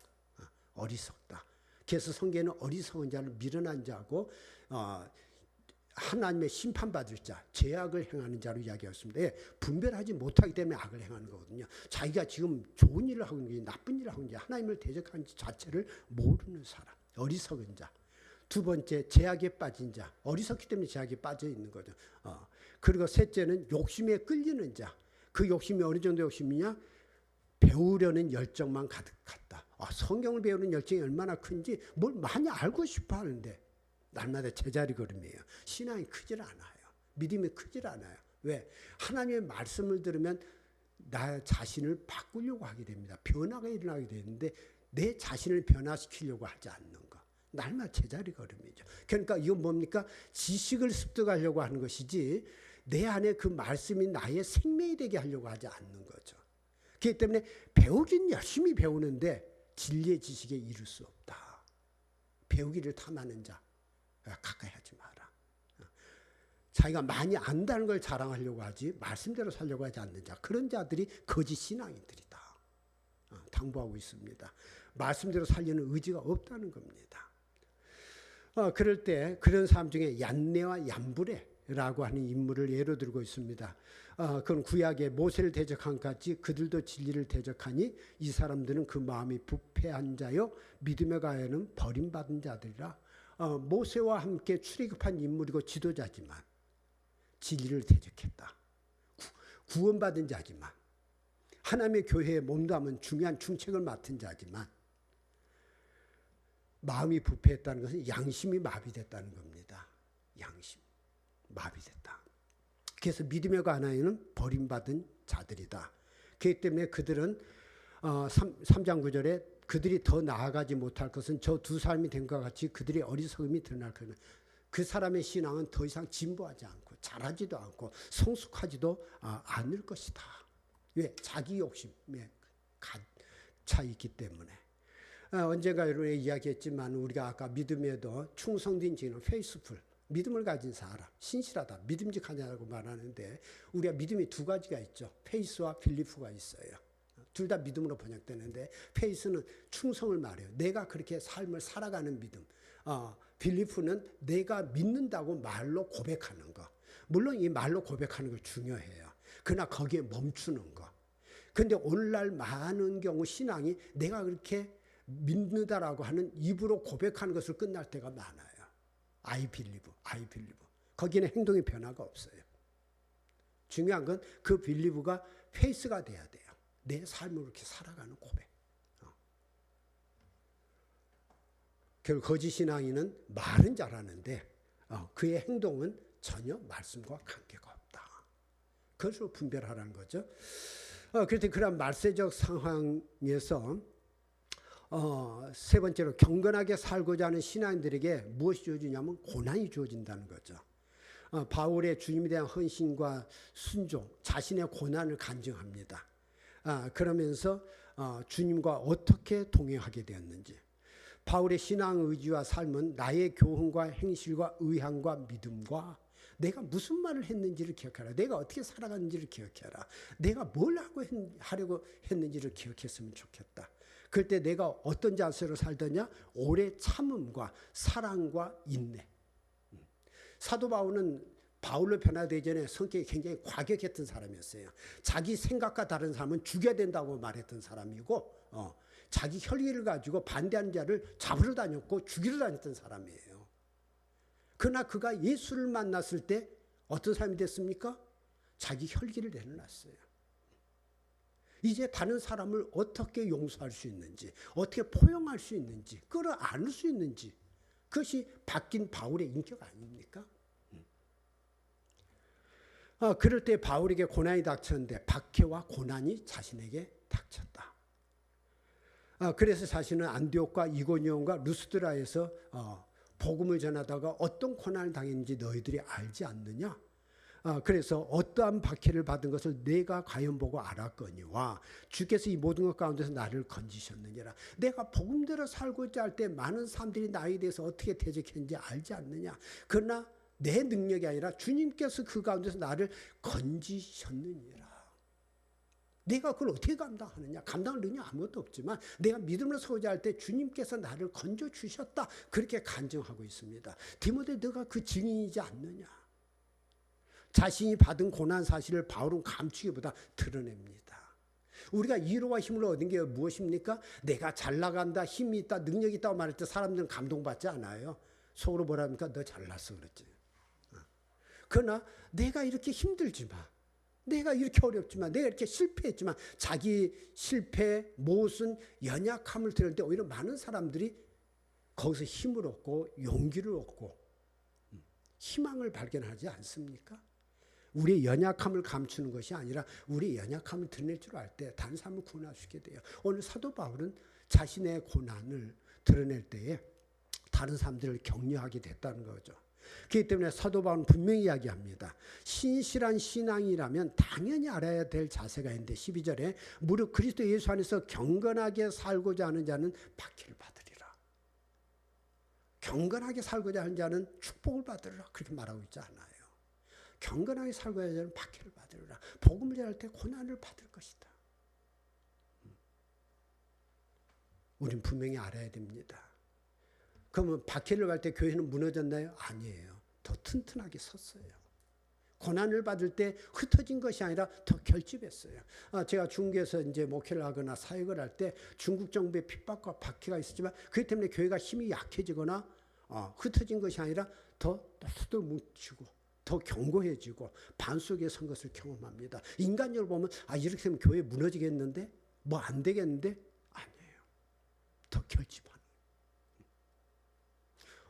어리석다. 그래서 성경에는 어리석은 자를 미련한 자고 하나님의 심판받을 자, 죄악을 행하는 자로 이야기했습니다. 예, 분별하지 못하기 때문에 악을 행하는 거거든요. 자기가 지금 좋은 일을 하고 있는지 나쁜 일을 하고 있는지 하나님을 대적하는 자체를 모르는 사람. 어리석은 자. 두 번째, 죄악에 빠진 자. 어리석기 때문에 죄악에 빠져 있는 거죠. 그리고 셋째는 욕심에 끌리는 자. 그 욕심이 어느 정도 욕심이냐? 배우려는 열정만 가득했다. 성경을 배우는 열정이 얼마나 큰지 뭘 많이 알고 싶어 하는데 날마다 제자리 걸음이에요. 신앙이 크질 않아요. 믿음이 크질 않아요. 왜? 하나님의 말씀을 들으면 나 자신을 바꾸려고 하게 됩니다. 변화가 일어나게 되는데 내 자신을 변화시키려고 하지 않는 거. 날마다 제자리 걸음이죠. 그러니까 이건 뭡니까? 지식을 습득하려고 하는 것이지 내 안에 그 말씀이 나의 생명이 되게 하려고 하지 않는 거죠. 그렇기 때문에 배우긴 열심히 배우는데 진리의 지식에 이를 수 없다. 배우기를 탐하는 자 가까이 하지 마라. 자기가 많이 안다는 걸 자랑하려고 하지 말씀대로 살려고 하지 않는 자, 그런 자들이 거짓 신앙인들이다. 당부하고 있습니다. 말씀대로 살려는 의지가 없다는 겁니다. 그럴 때 그런 사람 중에 얀네와 얀브레 라고 하는 인물을 예로 들고 있습니다. 그건 구약의 모세를 대적한 같이 그들도 진리를 대적하니 이 사람들은 그 마음이 부패한 자요 믿음에 가해는 버림받은 자들이라. 모세와 함께 출애굽한 인물이고 지도자지만 진리를 대적했다. 구원받은 자지만 하나님의 교회에 몸담은 중요한 중책을 맡은 자지만 마음이 부패했다는 것은 양심이 마비됐다는 겁니다. 양심. 마비됐다. 그래서 믿음의 관하에는 버림받은 자들이다. 그렇기 때문에 그들은 3장 9절에 그들이 더 나아가지 못할 것은 저 두 사람이 된 것 같이 그들의 어리석음이 드러날 것은 그 사람의 신앙은 더 이상 진보하지 않고 잘하지도 않고 성숙하지도 않을 것이다. 왜? 자기 욕심에 갇혀 있기 때문에. 언젠가 여러분이 이야기했지만 우리가 아까 믿음에도 충성된 지는 페이스풀. 믿음을 가진 사람, 신실하다, 믿음직하냐고 말하는데 우리가 믿음이 두 가지가 있죠. 페이스와 빌리프가 있어요. 둘 다 믿음으로 번역되는데 페이스는 충성을 말해요. 내가 그렇게 삶을 살아가는 믿음. 빌리프는 내가 믿는다고 말로 고백하는 거. 물론 이 말로 고백하는 거 중요해요. 그러나 거기에 멈추는 거. 그런데 오늘날 많은 경우 신앙이 내가 그렇게 믿는다라고 하는 입으로 고백하는 것을 끝날 때가 많아요. I believe. 거기는 행동의 변화가 없어요. 중요한 건 그 believe가 페이스가 돼야 돼요. 내 삶을 이렇게 살아가는 고백. 결국 거짓 신앙인은 말은 잘하는데 그의 행동은 전혀 말씀과 관계가 없다. 그것으로 분별하라는 거죠. 그런데 그런 말세적 상황에서 세 번째로 경건하게 살고자 하는 신앙인들에게 무엇이 주어지냐면 고난이 주어진다는 거죠. 바울의 주님에 대한 헌신과 순종, 자신의 고난을 간증합니다. 그러면서 주님과 어떻게 동행하게 되었는지. 바울의 신앙 의지와 삶은 나의 교훈과 행실과 의향과 믿음과 내가 무슨 말을 했는지를 기억하라. 내가 어떻게 살아갔는지를 기억해라. 내가 뭘 하려고 했는지를 기억했으면 좋겠다. 그럴 때 내가 어떤 자세로 살더냐? 오래 참음과 사랑과 인내. 사도 바울은 바울로 변화되기 전에 성격이 굉장히 과격했던 사람이었어요. 자기 생각과 다른 사람은 죽여야 된다고 말했던 사람이고 자기 혈기를 가지고 반대하는 자를 잡으러 다녔고 죽이러 다녔던 사람이에요. 그러나 그가 예수를 만났을 때 어떤 사람이 됐습니까? 자기 혈기를 내려놨어요. 이제 다른 사람을 어떻게 용서할 수 있는지, 어떻게 포용할 수 있는지, 끌어안을 수 있는지, 그것이 바뀐 바울의 인격 아닙니까? 그럴 때 바울에게 고난이 닥쳤는데 박해와 고난이 자신에게 닥쳤다. 그래서 자신은 안디옥과 이고니온과 루스드라에서 복음을 전하다가 어떤 고난을 당했는지 너희들이 알지 않느냐? 그래서 어떠한 박해를 받은 것을 내가 과연 보고 알았거니와 주께서 이 모든 것 가운데서 나를 건지셨느니라. 내가 복음대로 살고자 할 때 많은 사람들이 나에 대해서 어떻게 대적했는지 알지 않느냐? 그러나 내 능력이 아니라 주님께서 그 가운데서 나를 건지셨느니라. 내가 그걸 어떻게 감당하느냐? 감당할 능력이 아무것도 없지만 내가 믿음으로 서고자 할 때 주님께서 나를 건져주셨다. 그렇게 간증하고 있습니다. 디모데 너가 그 증인이지 않느냐? 자신이 받은 고난 사실을 바울은 감추기보다 드러냅니다. 우리가 위로와 힘을 얻은 게 무엇입니까? 내가 잘 나간다, 힘이 있다, 능력이 있다고 말할 때 사람들은 감동받지 않아요. 속으로 뭐라 합니까? 너 잘났어 그랬지. 그러나 내가 이렇게 힘들지만, 내가 이렇게 어렵지만, 내가 이렇게 실패했지만 자기 실패, 모순, 연약함을 들을 때 오히려 많은 사람들이 거기서 힘을 얻고 용기를 얻고 희망을 발견하지 않습니까? 우리의 연약함을 감추는 것이 아니라 우리의 연약함을 드러낼 줄 알 때 다른 사람을 구원할 수 있게 돼요. 오늘 사도 바울은 자신의 고난을 드러낼 때에 다른 사람들을 격려하게 됐다는 거죠. 그렇기 때문에 사도 바울은 분명히 이야기합니다. 신실한 신앙이라면 당연히 알아야 될 자세가 있는데 12절에 무릇 그리스도 예수 안에서 경건하게 살고자 하는 자는 박해를 받으리라. 경건하게 살고자 하는 자는 축복을 받으리라. 그렇게 말하고 있지 않아요. 경건하게 살고자 하는 자는 박해를 받으리라. 복음을 전할 때 고난을 받을 것이다. 우린 분명히 알아야 됩니다. 그러면 박해를 받을 때 교회는 무너졌나요? 아니에요. 더 튼튼하게 섰어요. 고난을 받을 때 흩어진 것이 아니라 더 결집했어요. 제가 중국에서 이제 목회를 하거나 사역을 할 때 중국 정부의 핍박과 박해가 있었지만 그렇기 때문에 교회가 힘이 약해지거나 흩어진 것이 아니라 더 뭉치고 더 견고해지고 반 속에 선 것을 경험합니다. 인간적으로 보면 이렇게 되면 교회 무너지겠는데? 뭐 안 되겠는데? 아니에요. 더 결집하는.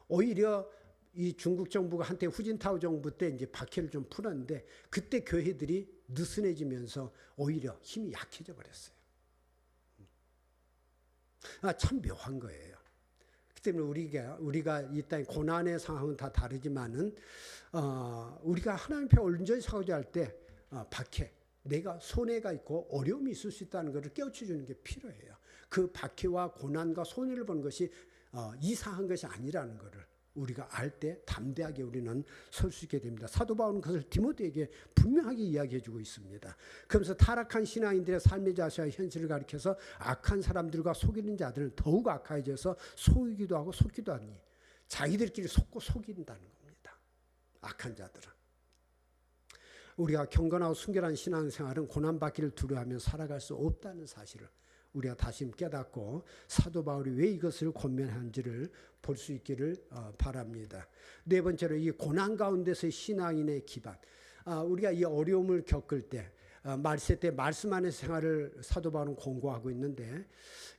오히려 이 중국 정부가 한때 후진타오 정부 때 이제 박해를 좀 풀었는데 그때 교회들이 느슨해지면서 오히려 힘이 약해져 버렸어요. 참 묘한 거예요. 그 때문에 우리가 이 땅의 고난의 상황은 다 다르지만은 우리가 하나님 앞에 온전히 서고자 할 때 박해, 내가 손해가 있고 어려움이 있을 수 있다는 것을 깨우쳐 주는 게 필요해요. 그 박해와 고난과 손해를 보는 것이 이상한 것이 아니라는 것을 우리가 알 때 담대하게 우리는 설 수 있게 됩니다. 사도 바울은 그것을 디모데에게 분명하게 이야기해 주고 있습니다. 그러면서 타락한 신앙인들의 삶의 자세와 현실을 가리켜서 악한 사람들과 속이는 자들은 더욱 악해져서 속이기도 하고 속기도 하니 자기들끼리 속고 속인다는 겁니다. 악한 자들은. 우리가 경건하고 순결한 신앙생활은 고난받기를 두려워하며 살아갈 수 없다는 사실을 우리가 다시 깨닫고 사도 바울이 왜 이것을 권면한지를 볼 수 있기를 바랍니다. 네 번째로 이 고난 가운데서의 신앙인의 기반. 우리가 이 어려움을 겪을 때 말세 때 말씀 안의 생활을 사도 바울은 공고하고 있는데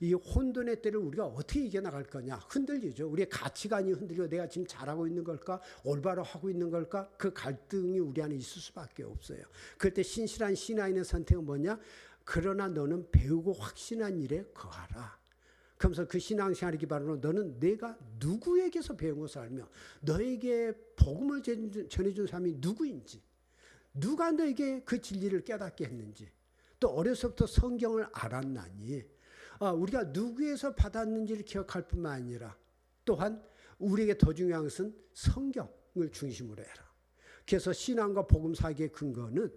이 혼돈의 때를 우리가 어떻게 이겨나갈 거냐. 흔들리죠. 우리의 가치관이 흔들리고 내가 지금 잘하고 있는 걸까? 올바로 하고 있는 걸까? 그 갈등이 우리 안에 있을 수밖에 없어요. 그럴 때 신실한 신앙인의 선택은 뭐냐? 그러나 너는 배우고 확신한 일에 거하라. 그러면서 그 신앙생활의 기반으로 너는 내가 누구에게서 배운 것을 알며 너에게 복음을 전해준 사람이 누구인지, 누가 너에게 그 진리를 깨닫게 했는지, 또 어려서부터 성경을 알았나니 우리가 누구에서 받았는지를 기억할 뿐만 아니라 또한 우리에게 더 중요한 것은 성경을 중심으로 해라. 그래서 신앙과 복음 사역의 근거는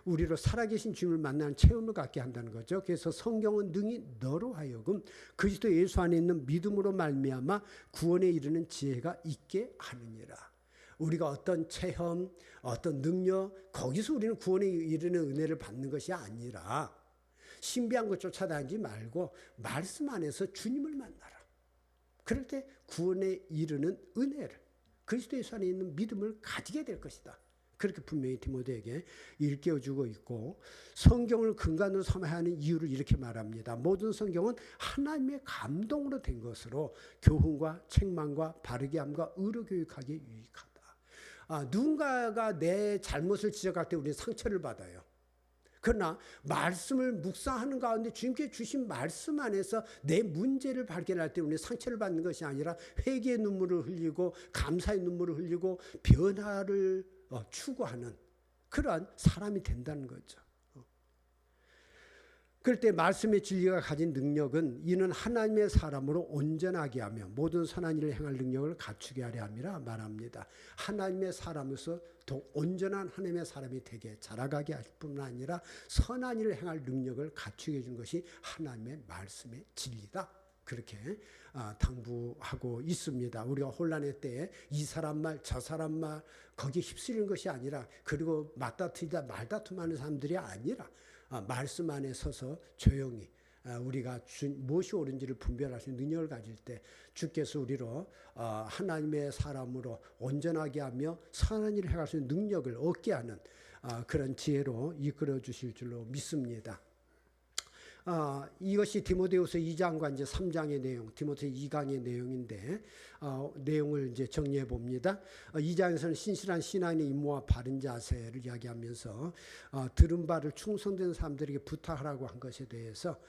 우리로 살아계신 주님을 만나는 체험을 갖게 한다는 거죠. 그래서 성경은 능히 너로 하여금 그리스도 예수 안에 있는 믿음으로 말미암아 구원에 이르는 지혜가 있게 하느니라. 우리가 어떤 체험, 어떤 능력, 거기서 우리는 구원에 이르는 은혜를 받는 것이 아니라 신비한 것 쫓아다니지 말고 말씀 안에서 주님을 만나라. 그럴 때 구원에 이르는 은혜를, 그리스도 예수 안에 있는 믿음을 가지게 될 것이다. 그렇게 분명히 디모데에게 일깨워주고 있고, 성경을 근간으로 삼아야 하는 이유를 이렇게 말합니다. 모든 성경은 하나님의 감동으로 된 것으로 교훈과 책망과 바르게 함과 의로 교육하기에 유익하다. 누군가가 내 잘못을 지적할 때 우리는 상처를 받아요. 그러나 말씀을 묵상하는 가운데 주님께 주신 말씀 안에서 내 문제를 발견할 때 우리는 상처를 받는 것이 아니라 회개의 눈물을 흘리고 감사의 눈물을 흘리고 변화를 추구하는 그러한 사람이 된다는 거죠. 그럴 때 말씀의 진리가 가진 능력은 이는 하나님의 사람으로 온전하게 하며 모든 선한 일을 행할 능력을 갖추게 하려 함이라 말합니다. 하나님의 사람으로서 더 온전한 하나님의 사람이 되게 자라가게 할 뿐만 아니라 선한 일을 행할 능력을 갖추게 해준 것이 하나님의 말씀의 진리다. 그렇게 당부하고 있습니다. 우리가 혼란의 때에 이 사람 말 저 사람 말 거기에 휩쓸리는 것이 아니라, 그리고 맞다투이다 말다툼하는 사람들이 아니라 말씀 안에 서서 조용히 우리가 무엇이 옳은지를 분별할 수 있는 능력을 가질 때 주께서 우리로 하나님의 사람으로 온전하게 하며 선한 일을 행할 수 있는 능력을 얻게 하는 그런 지혜로 이끌어 주실 줄로 믿습니다. 이것이 디모데후서 2장과 이제 3장의 내용, 디모데 2강의 내용인데 내용을 이제 정리해 봅니다. 2장에서는 신실한 신앙인의 임무와 바른 자세를 이야기하면서 들은 바를 충성된 사람들에게 부탁하라고 한 것에 대해서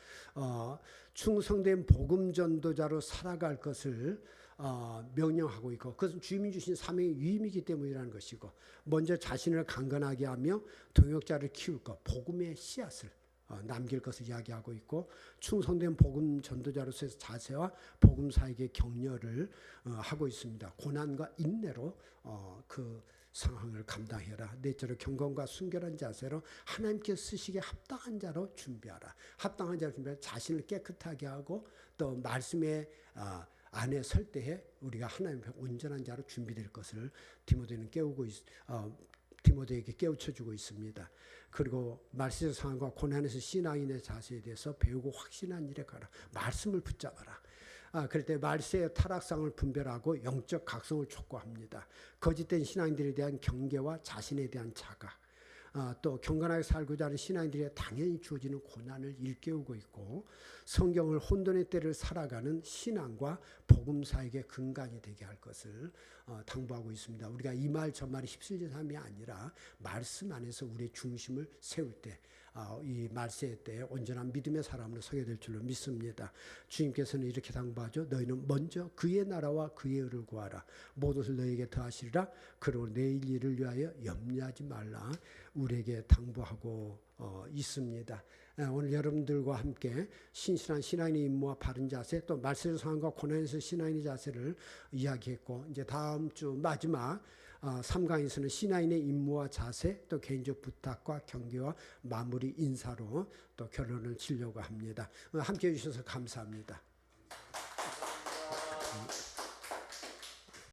충성된 복음 전도자로 살아갈 것을 명령하고 있고, 그것은 주님이 주신 사명의 위임이기 때문이라는 것이고, 먼저 자신을 강건하게 하며 동역자를 키울 것, 복음의 씨앗을 남길 것을 이야기하고 있고, 충성된 복음 전도자로서의 자세와 복음 사역의 격려를 하고 있습니다. 고난과 인내로 그 상황을 감당해라. 넷째로 경건과 순결한 자세로 하나님께 쓰시기에 합당한 자로 준비하라. 합당한 자로 준비하라. 자신을 깨끗하게 하고 또 말씀의 안에 설 때에 우리가 하나님 앞에 온전한 자로 준비될 것을 디모데에게 깨우쳐주고 있습니다. 그리고 말씀의 상황과 고난에서 신앙인의 자세에 대해서 배우고 확신한 일에 가라. 말씀을 붙잡아라. 그럴 때 말세의 타락상을 분별하고 영적 각성을 촉구합니다. 거짓된 신앙인들에 대한 경계와 자신에 대한 자각, 또 경건하게 살고자 하는 신앙인들에게 당연히 주어지는 고난을 일깨우고 있고, 성경을 혼돈의 때를 살아가는 신앙과 복음 사역의 근간이 되게 할 것을 당부하고 있습니다. 우리가 이 말 저 말이 휩쓸리는 삶이 아니라 말씀 안에서 우리의 중심을 세울 때 이 말세의 때에 온전한 믿음의 사람으로 서게 될 줄로 믿습니다. 주님께서는 이렇게 당부하죠. 너희는 먼저 그의 나라와 그의 의를 구하라. 모든 것을 너희에게 더하시리라. 그리고 내일 일을 위하여 염려하지 말라. 우리에게 당부하고 있습니다. 오늘 여러분들과 함께 신실한 신앙인의 임무와 바른 자세, 또 말세의 상황과 고난에서 신앙인의 자세를 이야기했고, 이제 다음 주 마지막 3강에서는 신앙인의 임무와 자세, 또 개인적 부탁과 경계와 마무리 인사로 또 결론을 치려고 합니다. 함께해 주셔서 감사합니다.